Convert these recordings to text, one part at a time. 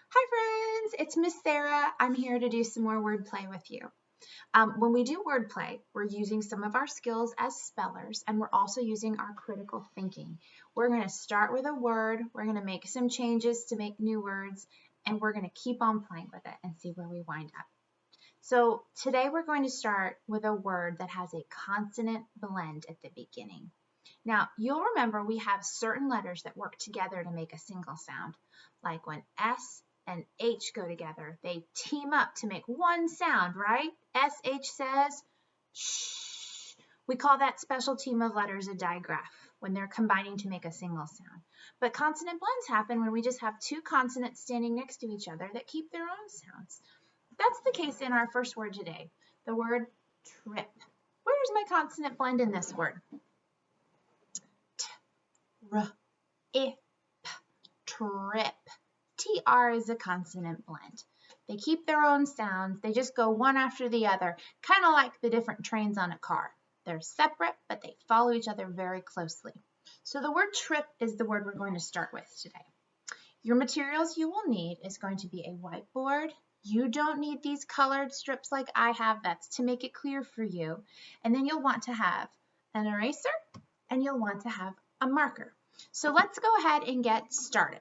Hi friends, it's Miss Sarah. I'm here to do some more wordplay with you. When we do wordplay, we're using some of our skills as spellers and we're also using our critical thinking. We're going to start with a word, we're going to make some changes to make new words, and we're going to keep on playing with it and see where we wind up. So today we're going to start with a word that has a consonant blend at the beginning. Now, you'll remember we have certain letters that work together to make a single sound, like when S and H go together, they team up to make one sound, right? SH says shh. We call that special team of letters a digraph when they're combining to make a single sound. But consonant blends happen when we just have two consonants standing next to each other that keep their own sounds. That's the case in our first word today, the word trip. Where's my consonant blend in this word? T-r-i-p, trip. TR is a consonant blend. They keep their own sounds. They just go one after the other, kind of like the different trains on a car. They're separate, but they follow each other very closely. So the word trip is the word we're going to start with today. Your materials you will need is going to be a whiteboard. You don't need these colored strips like I have. That's to make it clear for you. And then you'll want to have an eraser and you'll want to have a marker. So let's go ahead and get started.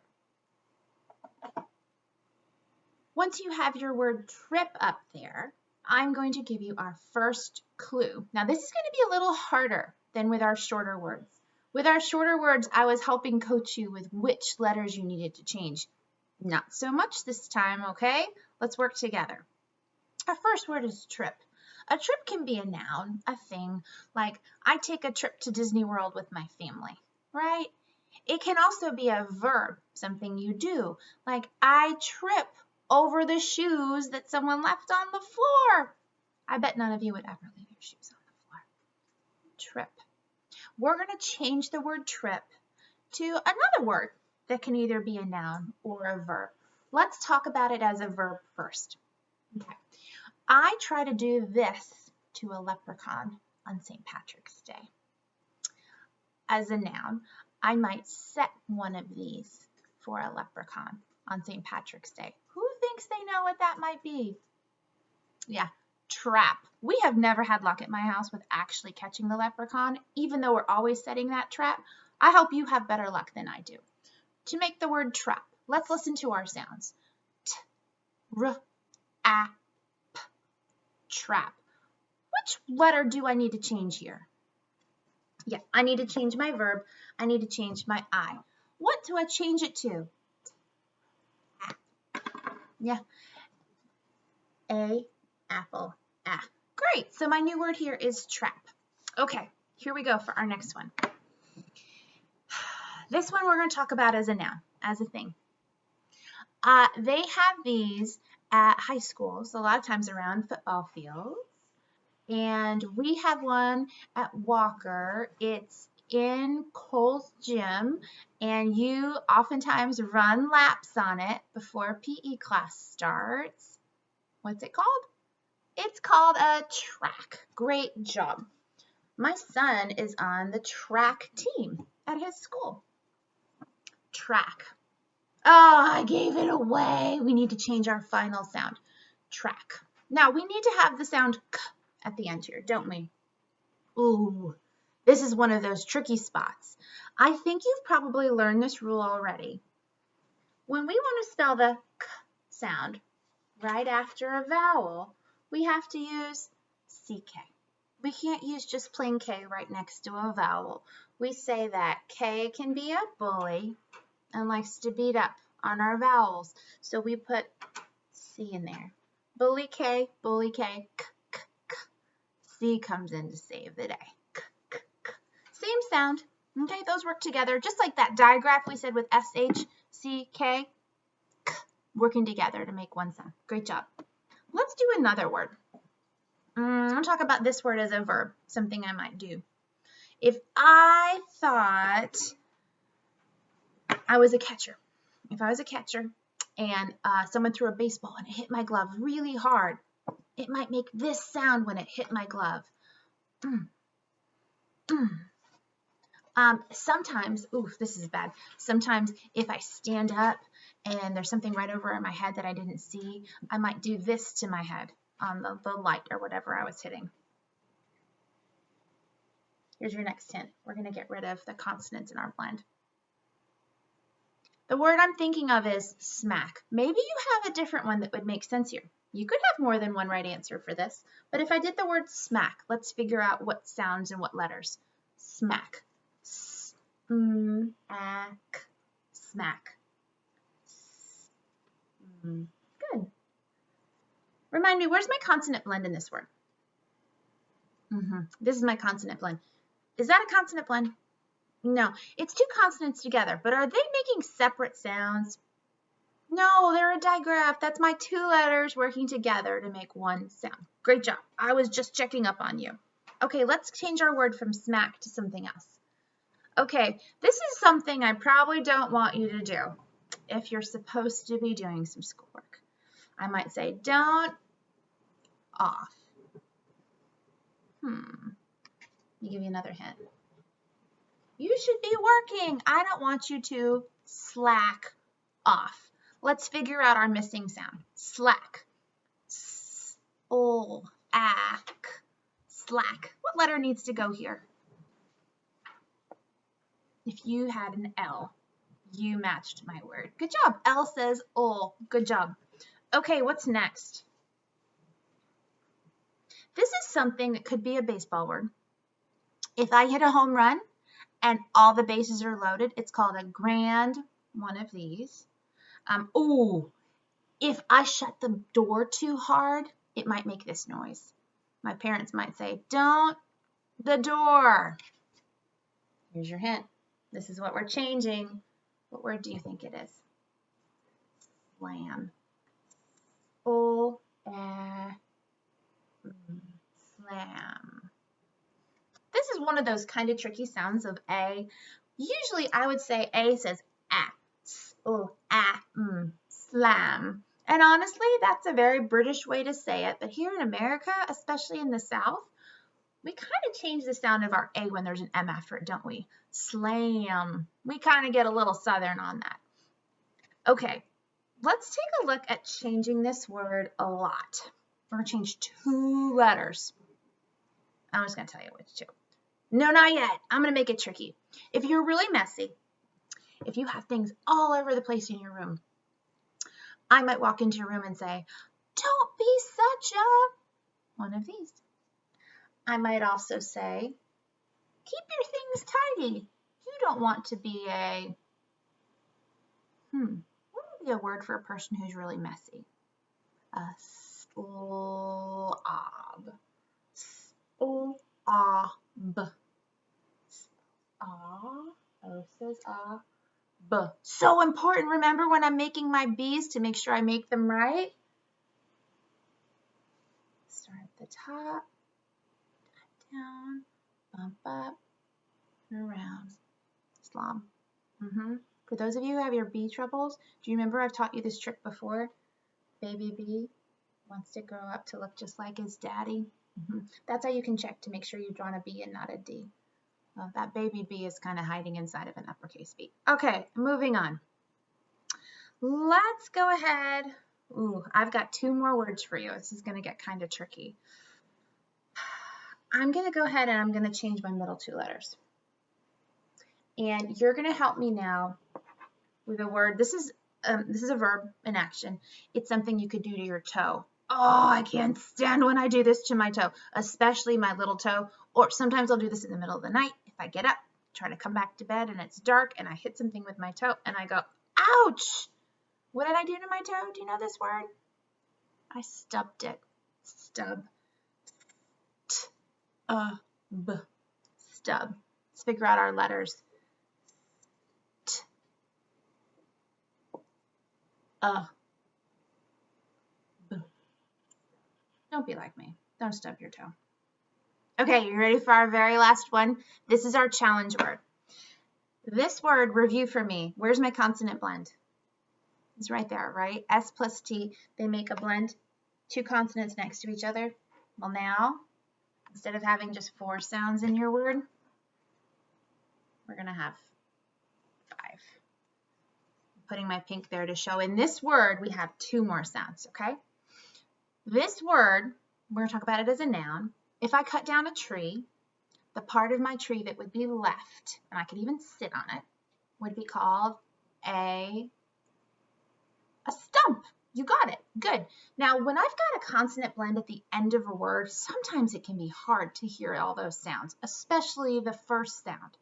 Once you have your word trip up there, I'm going to give you our first clue. Now this is going to be a little harder than with our shorter words. With our shorter words, I was helping coach you with which letters you needed to change. Not so much this time, okay? Let's work together. Our first word is trip. A trip can be a noun, a thing, like I take a trip to Disney World with my family, right? It can also be a verb, something you do, like I trip over the shoes that someone left on the floor. I bet none of you would ever leave your shoes on the floor. Trip. We're going to change the word trip to another word that can either be a noun or a verb. Let's talk about it as a verb first. Okay. I try to do this to a leprechaun on St. Patrick's Day. As a noun, I might set one of these for a leprechaun on St. Patrick's Day. Who thinks they know what that might be? Yeah, trap. We have never had luck at my house with actually catching the leprechaun, even though we're always setting that trap. I hope you have better luck than I do. To make the word trap, let's listen to our sounds. T-r-a-p, trap. Which letter do I need to change here? Yeah, I need to change my verb. I need to change my I. What do I change it to? Yeah. A, apple, ah. Great. So my new word here is trap. Okay, here we go for our next one. This one we're going to talk about as a noun, as a thing. They have these at high schools, a lot of times around football fields. And we have one at Walker. It's in Cole's gym, and you oftentimes run laps on it before PE class starts. What's it called? It's called a track. Great job. My son is on the track team at his school. Track. Oh, I gave it away. We need to change our final sound. Track. Now, we need to have the sound k at the end here, don't we? Ooh, this is one of those tricky spots. I think you've probably learned this rule already. When we want to spell the k sound right after a vowel, we have to use CK. We can't use just plain K right next to a vowel. We say that K can be a bully and likes to beat up on our vowels. So we put C in there. Bully K, k, k, k. C comes in to save the day. K, k, k. Same sound. Okay, those work together. Just like that digraph we said with SH, C, K, k, working together to make one sound. Great job. Let's do another word. I'm going to talk about this word as a verb, something I might do. If I thought I was a catcher, and someone threw a baseball and it hit my glove really hard, it might make this sound when it hit my glove. Sometimes, ooh, this is bad. Sometimes if I stand up and there's something right over in my head that I didn't see, I might do this to my head on the light or whatever I was hitting. Here's your next hint. We're going to get rid of the consonants in our blend. The word I'm thinking of is smack. Maybe you have a different one that would make sense here. You could have more than one right answer for this, but if I did the word smack, let's figure out what sounds and what letters. Smack. Smack. Smack. Good. Remind me, where's my consonant blend in this word? This is my consonant blend. Is that a consonant blend? No, it's two consonants together, but are they making separate sounds? No, they're a digraph. That's my two letters working together to make one sound. Great job. I was just checking up on you. Okay, let's change our word from smack to something else. Okay, this is something I probably don't want you to do if you're supposed to be doing some schoolwork. I might say, don't off. Let me give you another hint. You should be working. I don't want you to slack off. Let's figure out our missing sound. Slack. S-O-ack. Slack. What letter needs to go here? If you had an L, you matched my word. Good job. L says ol. Good job. Okay, what's next? This is something that could be a baseball word. If I hit a home run and all the bases are loaded, it's called a grand one of these. If I shut the door too hard, it might make this noise. My parents might say, don't the door. Here's your hint. This is what we're changing. What word do you think it is? Slam. Slam. This is one of those kind of tricky sounds of A. Usually I would say A says slam. And honestly, that's a very British way to say it. But here in America, especially in the South, we kind of change the sound of our A when there's an M after it, don't we? Slam. We kind of get a little Southern on that. Okay, let's take a look at changing this word a lot. We're going to change two letters. I'm just going to tell you which two. No, not yet. I'm going to make it tricky. If you're really messy, if you have things all over the place in your room, I might walk into your room and say, don't be such a one of these. I might also say, keep your things tidy. You don't want to be a, what would be a word for a person who's really messy? A slob. Slob. O says ah. B. So important, remember when I'm making my B's to make sure I make them right? Start at the top, down, bump up, and around. Slob. For those of you who have your B troubles, do you remember I've taught you this trick before? Baby B wants to grow up to look just like his daddy. That's how you can check to make sure you've drawn a B and not a D. That baby B is kind of hiding inside of an uppercase B. Okay, moving on. Let's go ahead. I've got two more words for you. This is going to get kind of tricky. I'm going to go ahead and I'm going to change my middle two letters. And you're going to help me now with a word. This is a verb in action. It's something you could do to your toe. Oh, I can't stand when I do this to my toe, especially my little toe. Or sometimes I'll do this in the middle of the night. If I get up, try to come back to bed and it's dark and I hit something with my toe and I go, ouch! What did I do to my toe? Do you know this word? I stubbed it. Stub. B. Stub. Let's figure out our letters. T. B. Don't be like me. Don't stub your toe. Okay, you ready for our very last one? This is our challenge word. This word, review for me. Where's my consonant blend? It's right there, right? S plus T, they make a blend. Two consonants next to each other. Well, now, instead of having just 4 sounds in your word, we're going to have 5. putting my pink there to show in this word we have 2 more sounds, okay? This word, we're going to talk about it as a noun. If I cut down a tree, the part of my tree that would be left, and I could even sit on it, would be called a stump. You got it. Good. Now, when I've got a consonant blend at the end of a word, sometimes it can be hard to hear all those sounds, especially the first sound.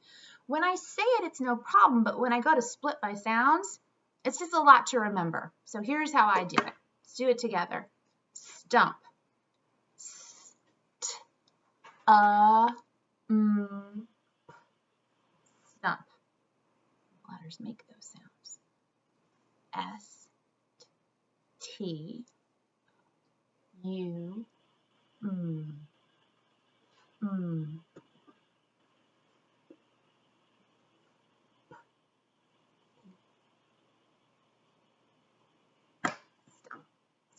When I say it, it's no problem, but when I go to split by sounds, it's just a lot to remember. So here's how I do it. Let's do it together. Stump. Stump. Letters make those sounds. S, T, U,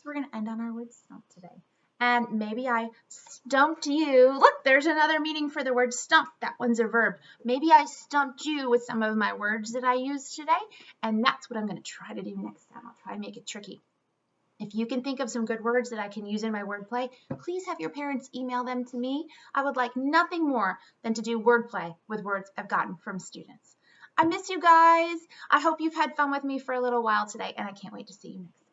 So we're going to end on our word stump today. And maybe I stumped you. Look, there's another meaning for the word stump. That one's a verb. Maybe I stumped you with some of my words that I used today. And that's what I'm going to try to do next time. I'll try to make it tricky. If you can think of some good words that I can use in my wordplay, please have your parents email them to me. I would like nothing more than to do wordplay with words I've gotten from students. I miss you guys. I hope you've had fun with me for a little while today, and I can't wait to see you next time.